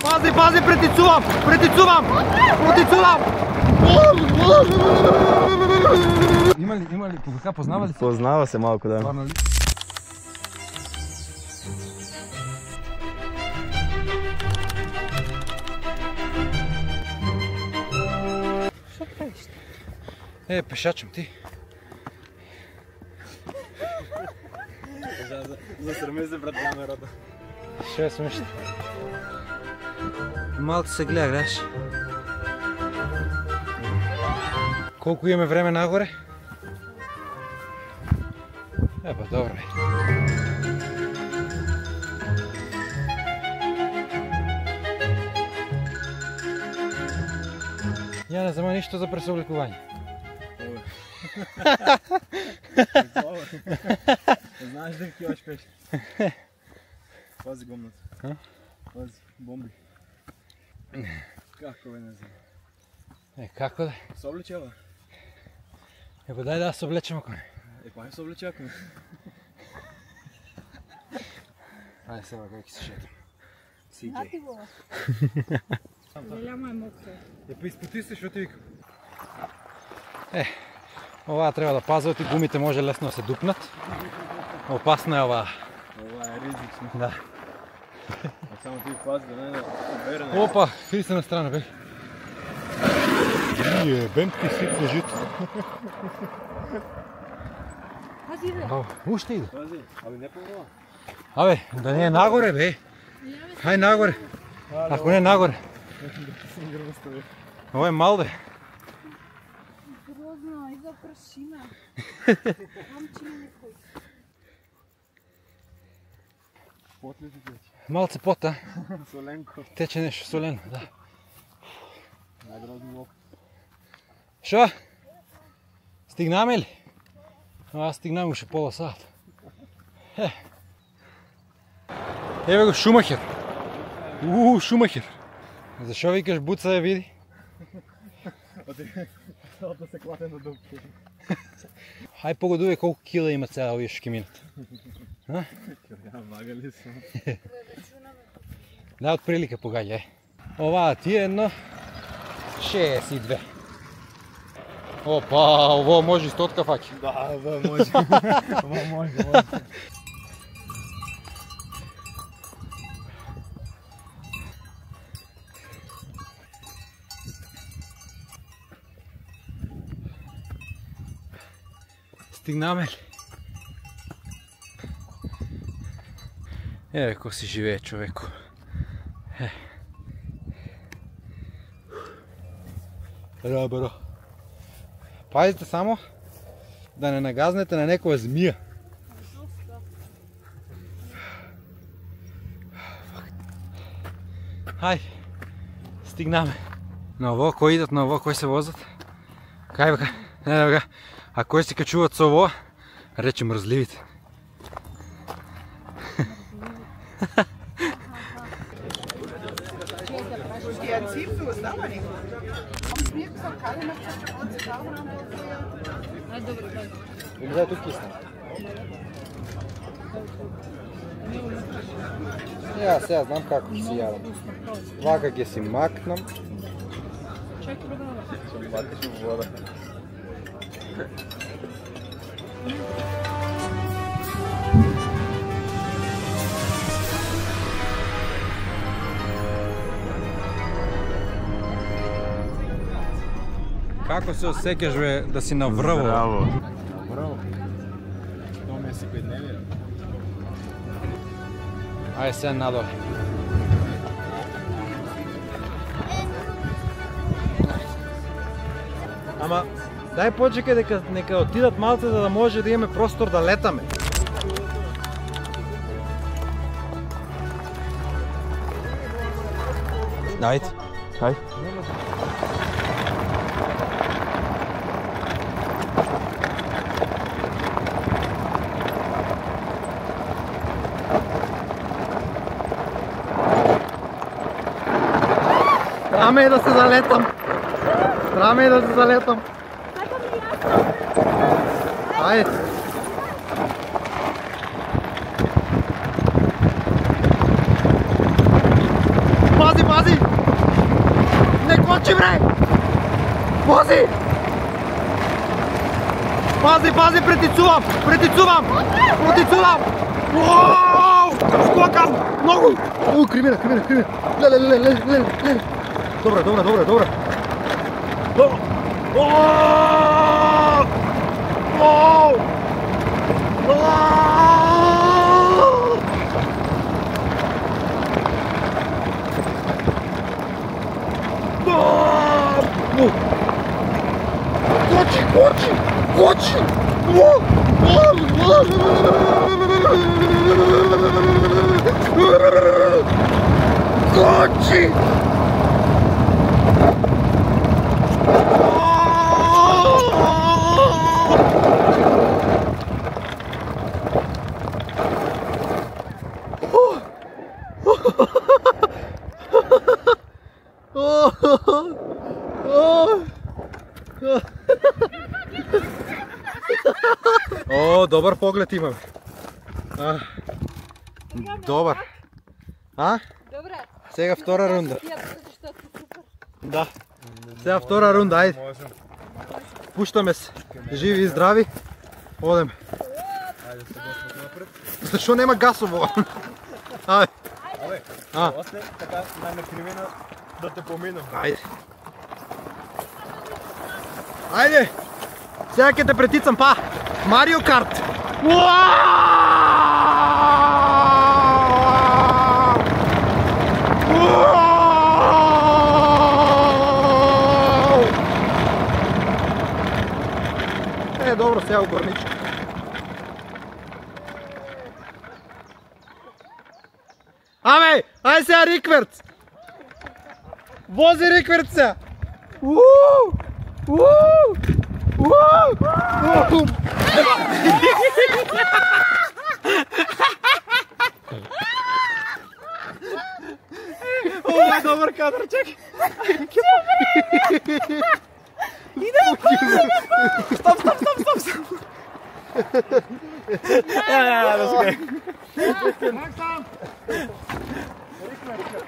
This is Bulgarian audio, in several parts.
Пази, претицувам! Има ли повика, познава ли се? Познава се малко, да. Хвана ли? Що правиш? Пешачам ти. Засрами се пред камерата. Ще е смешно. Малко се гледаш. Колко имаме време нагоре? Добре. Я не знам нищо за пресобликуване. Знаеш да киваш пеш. Пази гумната. Пази, бомби. Како бе, не знам. Како да? Се обличава? Дай да се облечем ако не. Па се облича ако не. Айде сега как се шетам. Знати го. Леляма е мокра. Па изпоти се, що ти викам. Ова трябва да пазват и гумите може лесно да се дупнат. Опасна е ова. Ова е ризично. Да. Само ти пази да не оберне. Опа, хили се на страна, бе. Бем ти ситно жито. Пази, бе. Уште иде. Пази, абе не по-рова. Абе, да не е нагоре, бе. Хай нагоре. Ако не е нагоре. Ovo je mal, bе. Grozno, iza prašina. Mamčina nekoj. Pot li ti teče? Malce pota. Solenko. Teče nešto soleno, da. Najgrozni vok. Šo? Stigname li? Аз стигнам още пола сат. Еве го Шумахер. Шумахер. Защо викаш буца я види? Да се клате на дупки. Хай погодувай колко кила има цяла вие ще минат. Вага ли са? Да, от прилика погадя. Ова ти е едно 62. Опа, ovo može 100 факи. Да, ovo može. Ovo može. Стигнаме ли? Еве ко си живее човеко. Бро. Пазите само да не нагазнете на некоя змия. Хай, стигнаме. На ово, кои идат на ово, кои се возят? Кай бе, не бе, а кои се качуват с ово? Рече мръзливите. Или да, тук кисна. Сега знам како ќе си јадам. Вака ќе си макнам. Бати у вода. Како се осеќаш бе да си на врво? Браво. Браво. То ме си кај дневие. Ајде сега надоле. Ама, дај почекај дека нека отидат малце за да може да имаме простор да летаме. Ајде. Хај. Страме да се залетам. Страме да се залетам. Ајде. Пази! Скочи, бре! Пази! Пази, притицувам! Уау! Скокам! Много! О, кривина! Леле! Добре. Скочи! О, добър поглед имаме. Добър. Добре. Сега втора рунда. Да. Сега втора рунда, айде. Пущаме се. Живи и здрави. Одем. Защо няма гасово? Айде. После така на кривина да те поминам. Айде. Сега ќе те претицам, па! Марио Карт! Добро, сега обърничко. Ай сега рикверц! Вози рикверц сега! О, добър кадър, чакай! Стоп!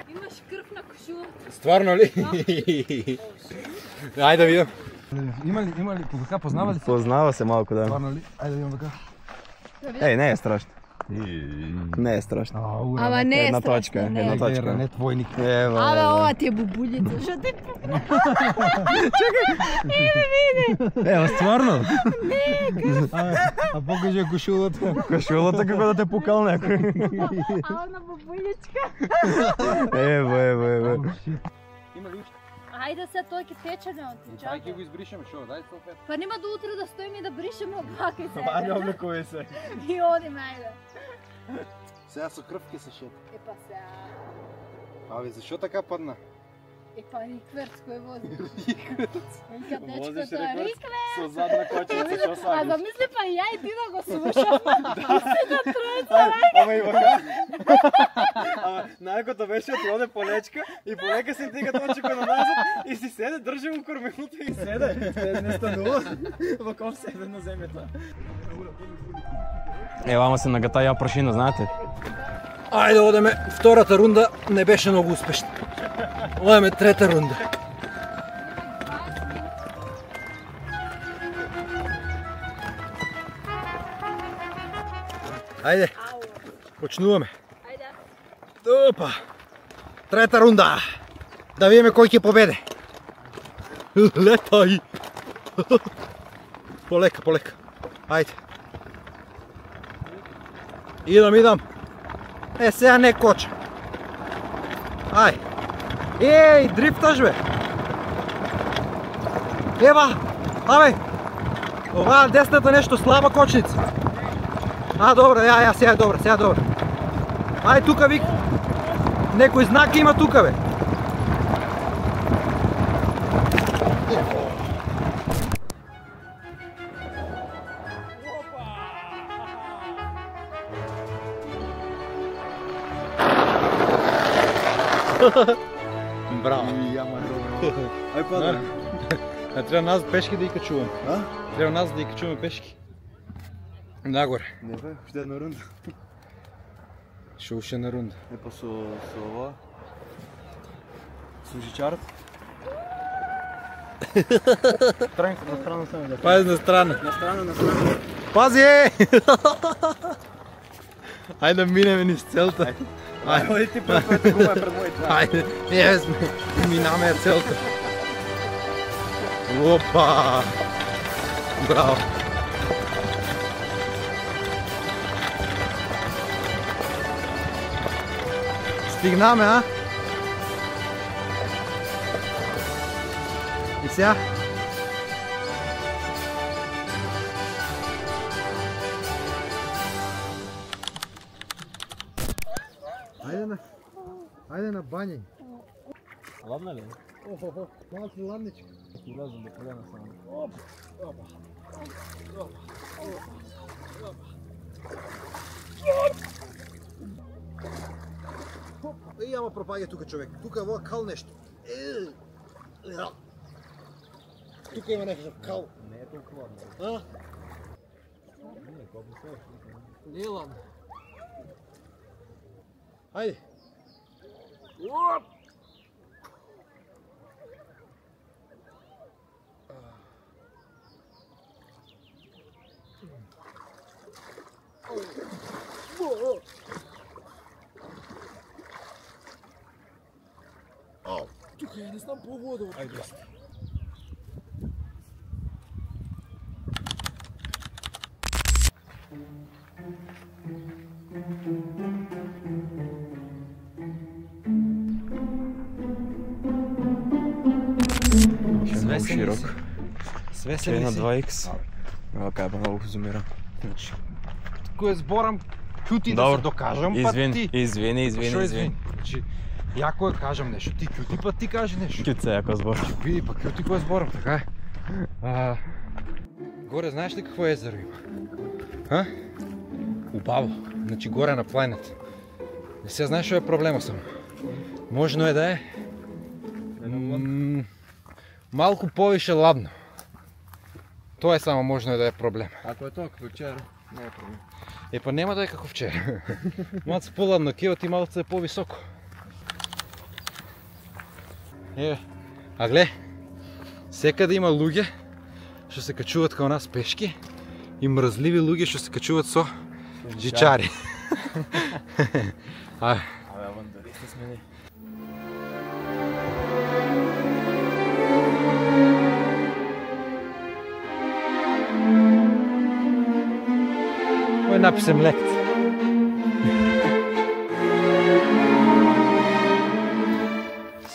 Имаш кръв на кошулата. Стварно ли? Айде да видим. Има ли по бака, познава ли се? Познава се малко, да. Стварно ли? Айде да видим бака. Ей, не е страшно. Не е страшно. Ама не е Една страшно, точка, не. една точка. Не твойник. Абе, ова ти е бубулица, що те пукна? Ева, стварно? А покажи кошулата. Кошулата како да те пукал някой. Ала на бубуличка. Ева. Има ли уште? Айде сега той ке тече, не отича. Ай, ке го избришаме, шо? Дай салфет. Па нема до утре да стоим и да бришемо бака и Това не сега. обликува се. И одим, айде. Сега са кръвки са шет. Епа сега. Абе, защо така падна? Епа рикверц, кой вози? Рикверц. Возиш Дечката, рикверц? рикверц. С задна кочица, що А слагаш? замисли па и я и ти да го слушам. Ама и вака. Ама най-кото беше ти оде полечка и полека си тига точка на назад и си седе, държи му кормилото и седе. Не станува. Ваков седе на земята. Вама се нагата я прашина, знаете? Айде, одеме. Втората рунда не беше много успешна. Одеме трета рунда. Айде, почнуваме. Айде. Опа! Трета рунда! Да видим кой ќе победе. Летай! Полека. Айде. Идам. Сега не коча. Ай! Ей, дрифташ, бе! Ева! Абе! Това десната нещо слаба кочница. Добре, сега е добре. Ай, тука вик. Некой знак има тука, бе. Браво. Ай, пада. Трябва нас пешки да и качувам. А? Трябва нас да и качуваме пешки. Нагоре. Не бе, ще една рунда. Ще уште на рунда. Е па со ова. Со жичарът. На страна съм да. Пази на страна. На страна. Пази! Айде да минем ни с целта. Айде ти пред твоята гума е пред моите. Айде, ние сме. Минаме целта. Опа! Браво! Стигнаме, а? И сега? Айде на баня. Ладно ли? Охо, малки ладнички. Излязам до колена само. И ама пропаѓа тука човек. Тука е кал нещо. Тука има некакъв кал. Не е толкова ладно. А? Не е колко се. Не е ладно. Айде. Тука я не знам по вода. Айде. Много широк. Свесен Че ли на си? 2х. Каба много зумира. Кој зборам, кјути да се докажам, па ти. Извини. Значи, јако ја кажам нешто, ти кјути па ти кажи нешто. Кют се яко збор. Види, па кјути кој зборам, така е. Горе знаеш ли какво езеро има? Убаво. Значи горе на планета. Не се знаеш што е проблема само. Можно е да е малку повише ладно. Тоа е само можно е да е проблем. Ако е тоа како вчера, не е проблем. Па нема да е како вчера. Малце поладно, кеот и малце е повисоко. А гле, секаде има луѓе што се качуваат као нас пешки и мрзливи луѓе што се качуваат со жичари. Абе, авантуристи сме ни. Мој написем лект.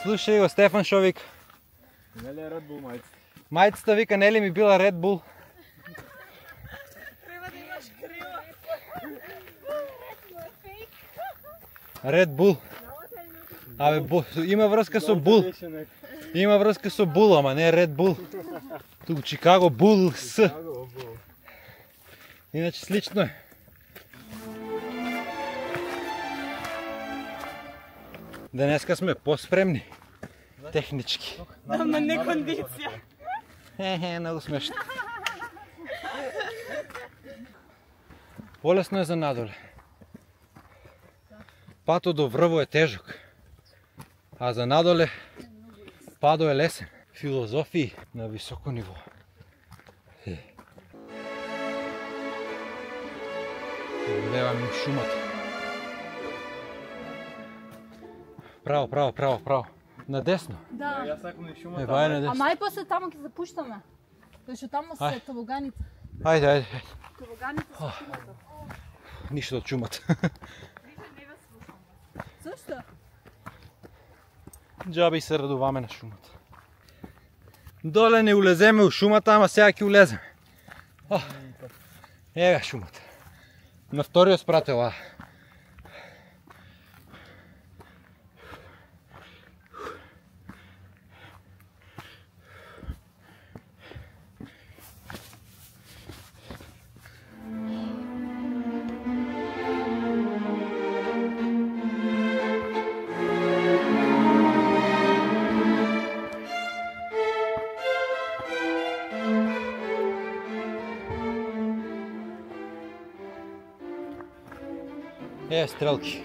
Слушај го, Стефан шо вика? Не ли е Red Bull мајцата? Мајцата вика, не ли ми била Red Bull? Треба да имаш крила. Red Bull. Абе, има врска со Бул. Има врска со Бул, ама не Red Bull. Тук Чикаго Бул С. Иначе слично е. Денеска сме по-спремни. Технички. Ама не кондиција. Много смешно. Полесно е за надоле. Пато до врво е тежок. А за надоле падо е лесен. Филозофии на високо ниво. Гледам шумата. Право. Надесно. Да. Јас сакам и шумата. Ева е надесно. Ама и после тамо ќе запуштаме. Зашто тамо се табоганите. Ајде. Табоганите се шумата. Ништо од шумата. Зашто? Джаби се радуваме на шумата. Доле не улеземе у шумата, ама сега ќе улеземе. Ева шумата. На вториот спрат е ова. Стрелки.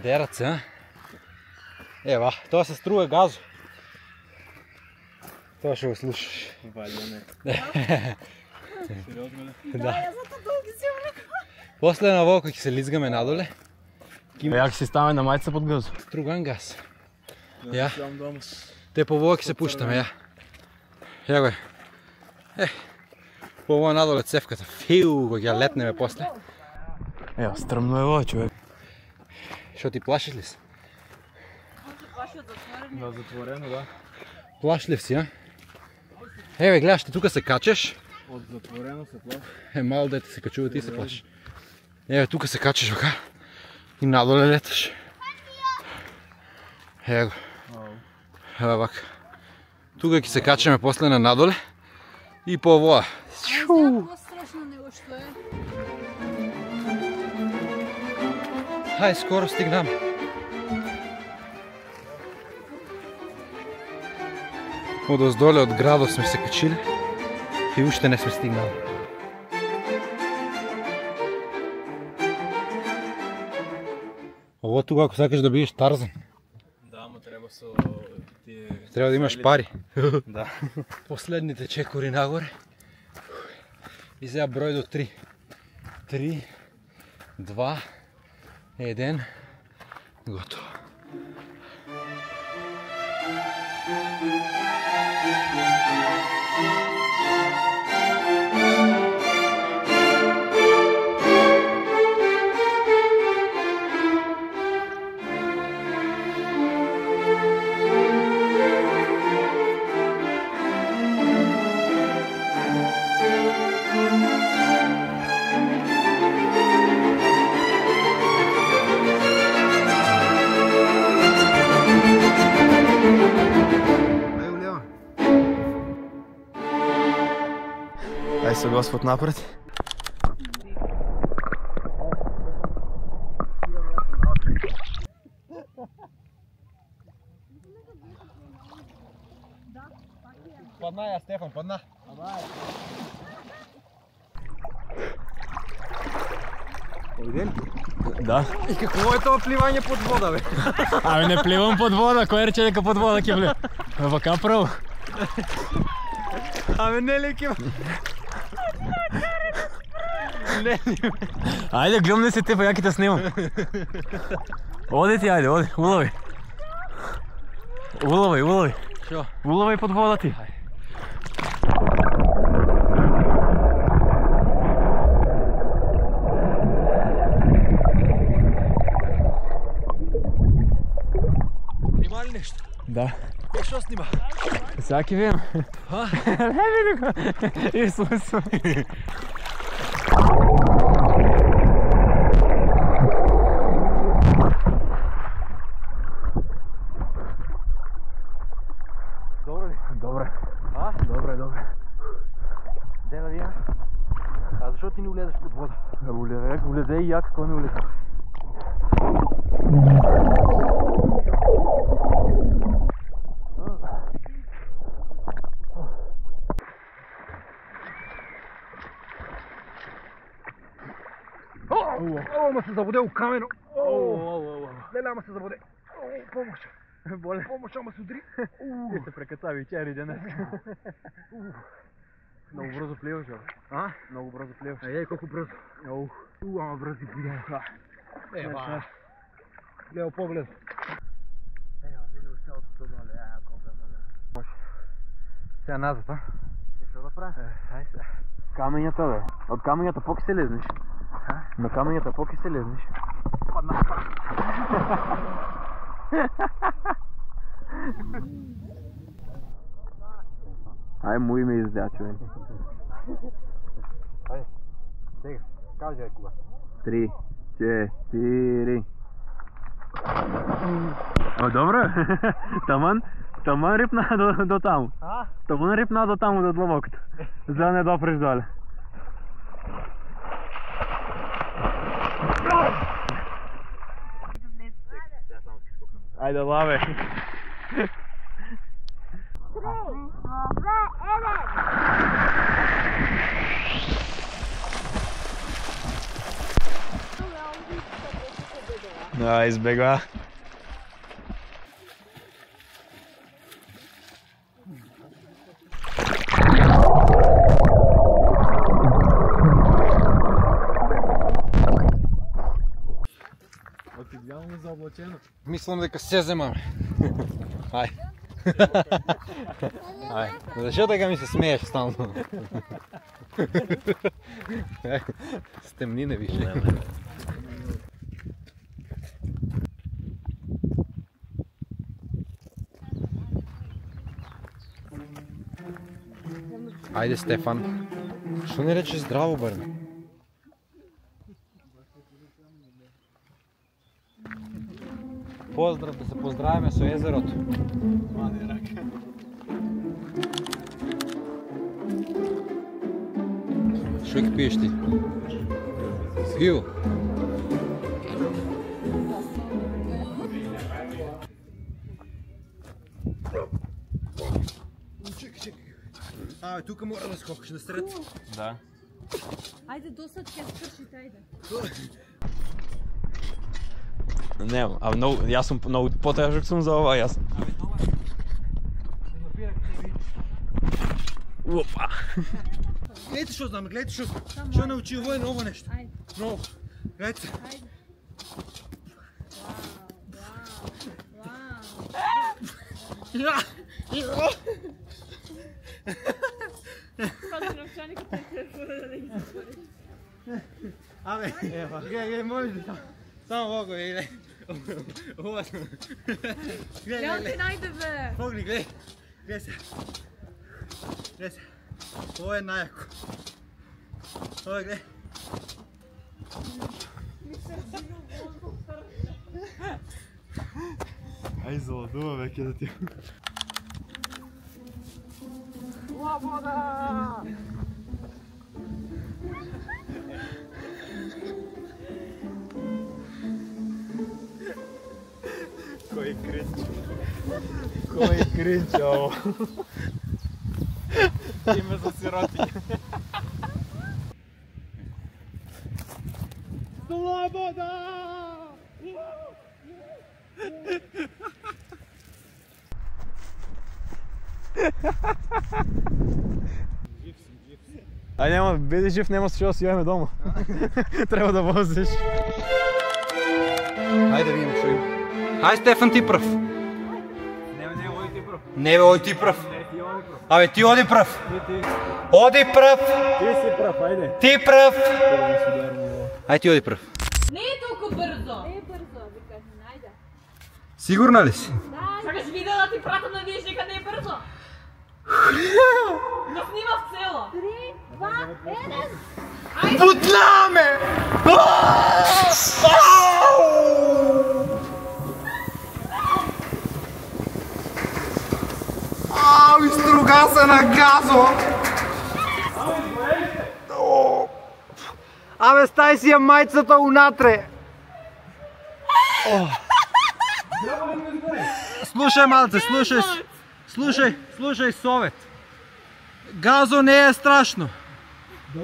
Дерат се, а? Ева, това се струва газо. Това ще го слушаш. Валяне. Сериозно ли? Да, я зато дълги си влекла. После на волка ќе се лизгаме надоле. Як си ставаме на майца под газо? Друган газ. Ja. Ja. Те по волки се пуштаме, ја. Ја го е. По ово надоле цевката. Фиу, кога ќе летнеме после. Ева, стръмно е ovo, човек. Шо ти плашиш ли се? Он се плаши от затворени. Да, затворено, да. Плашлив си, а? Еве, гледаш, ти тука се качеш. От затворено се плаши. Мало дете се качува, ти се плашиш. Еве, тука се качеш, вака. И надоле леташ. Ево го. Ева вака. Тука ќе се качаме после на надоле. И по овоа. Знам по-страшно него што е. Хај, скоро стигнаме. Одоздоле од градот сме се качили и уште не сме стигнали. Ово тука ако сакаш да бидеш Тарзан. Да, ама треба со тие... Треба да имаш пари. Да. Последните чекори нагоре. И сега број до 3. 3, 2, 1. Готово. Ай се Господ напред. Падна ја, Стефан, падна. Видели? Да. И какво е това пливање под вода, бе? Абе не пливам под вода, кој рече дека под вода ќе вле. Вака право. Абе не леки, бе. Не, Ајде, гледам се те, па ја ќе те снимам. Оди ти, ајде, оди, улови. Улови, улови. Шо? Улови под вода ти. Снима ли нешто? Да. Е, шо снима? Сега ќе видим. А? Не види го. Исус. Добро ли? Добре. А? Добре, добре. Де да видим? А защо ти не влезеш под вода? Влезе и ја како не влезе. Ама се забуде у камено. Леле, ама се забуде. Помощ. Боле. Помощ, ама се удри. Ти се прекатави чери денес. Много бързо пливаш, бе. А? Много бързо пливаш. Ей, колко бързо. Ама бързи пливам. Ева. Лево поглед. Ева, види го цялото доле. Колко е много. Сега назад, а? Какво да правя? Ай сега. Каменята, бе. От каменята поки се лезнеш. На каменята поки се лезнеш. Падна. Ай, муй ме издя, човек. Айде, сега, кажи кога. 3, 4. О, добре. Таман рипна до таму. А? Таман рипна до таму, до длабокото. За да не допреш доле. Айде, лаве. Избегва. Идеално заоблачено. Мислам дека се земаме. Ај. Ај, зашто така ми се смееш стално? Стемни не више. Ајде Стефан. Што не речеш здраво барем? Поздрав, да се поздравиме со езерото. Мани рака. Што ги пиеш ти? Пиво? Абе, тука мора да скокаш насред. Да. Ајде досад ќе скршите, ајде. Не, а много, јас сум много потежок сум за ова, јас. Опа. Гледайте што знам, гледайте што научи ово е ново нешто. Ајде. Ново. Гледайте. Ајде. Пази новчаникот на телефона да ги затвориш. Абе, гледай, можеш да само овако, гледай. Ова. Ја ти најде бе. Погни, гледай. Гледай се. Гледай се. Ова е најако. Ова гледай. Ај заладува веќе да ти. Кој кринч. Кој кринч ово. Име за сироти. Слобода! Ај нема, биди жив, нема што да си јаваме дома. Треба да возиш. Ајде да видим што има. Ај Стефан, ти прв. Не, оди ти прв. Не бе, оди ти прв. Не, ти оди прв. Абе, ти оди прв. Ти. Оди прв. Ти си прв, ајде. Ти прв. Ај ти оди прв. Не е толку брзо. Не е брзо, ви кажем, ајде. Сигурна ли си? Сакаш видео да ти пратам да видиш дека не е брзо? Да снимав цело. 3, 2, 1. Бутламе! Ау, изтруга се на газо! Абе, стай си я мајцата унатре! Слушај, малце, слушај совет. Газо не е страшно.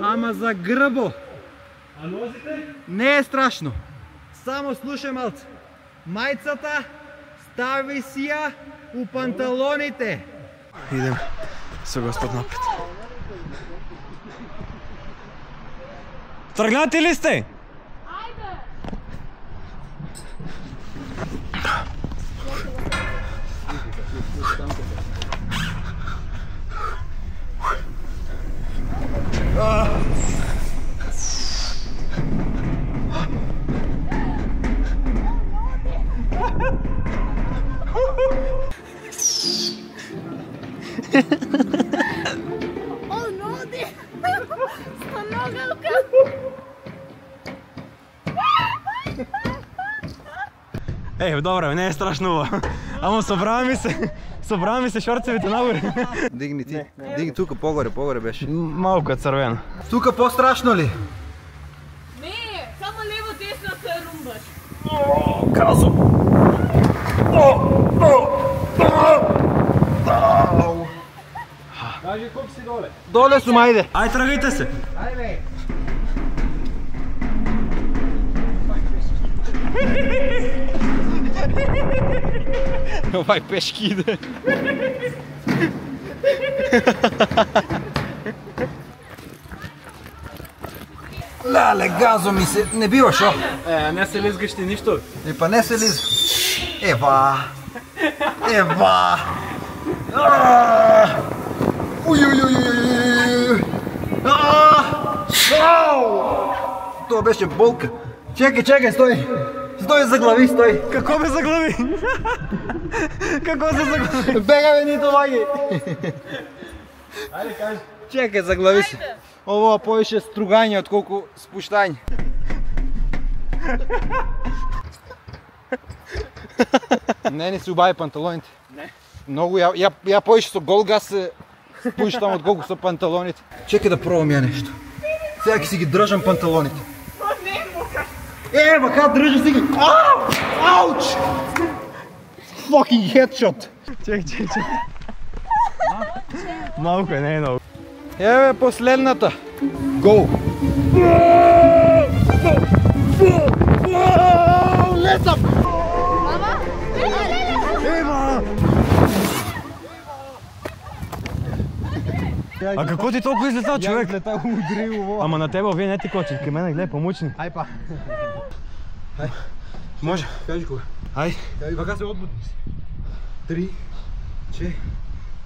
Ама за грбо. А нозите? Не е страшно. Само слушај малце. Мајцата стави си ја у панталоните. Идем со Господ напред. Тргнати ли сте? О, ноди! Станогалка! Добре, не е страшно ова. Ама собрава ми се шорцевите нагоре. Дигни ти. Дигни тука, погоре беше. Малко е црвено. Тука по-страшно ли? Не, само лево десно се румбаш. Кажи колко си доле. Доле сум, ајде. Ај, трагайте се. Ајде. Ovaj peški ide. Lale, gazo mi se, ne bivaš o? Не се лизгаш ти нищо. Pa ne se liz... Eva! Eva! To беше болка. Чекай, стой! Стой, заглави, стой! Какво ме заглави? Какво се заглави? Бега бе, нито лаги! Айде, кажи. Чекай, заглави се. Ovo повече стругање отколку спуштање. Не си убави панталоните. Не. Многу, ја повече со гол газ се спуштам отколку со панталоните. Чекай да пробам ја нешто. Сега ќе си ги држам панталоните. Ева, как држи си ги. Ауч! Fucking headshot. Чек. Малко е, не е много. Еве последната. Go! Летам! Ева! А какво ти толкова излета, човек? Лета удри ово. Ама на тебе овие не ти кочи, към мене гледай помучни. Ај па. Може. Кажи кога. Ај. Вака се одбутни. 3, 4,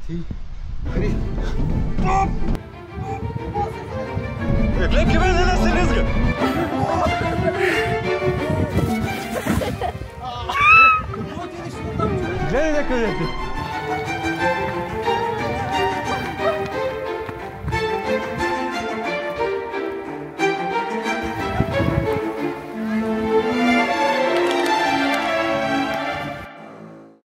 3. Гледай към мене, не се лизга. Гледай някъде ти.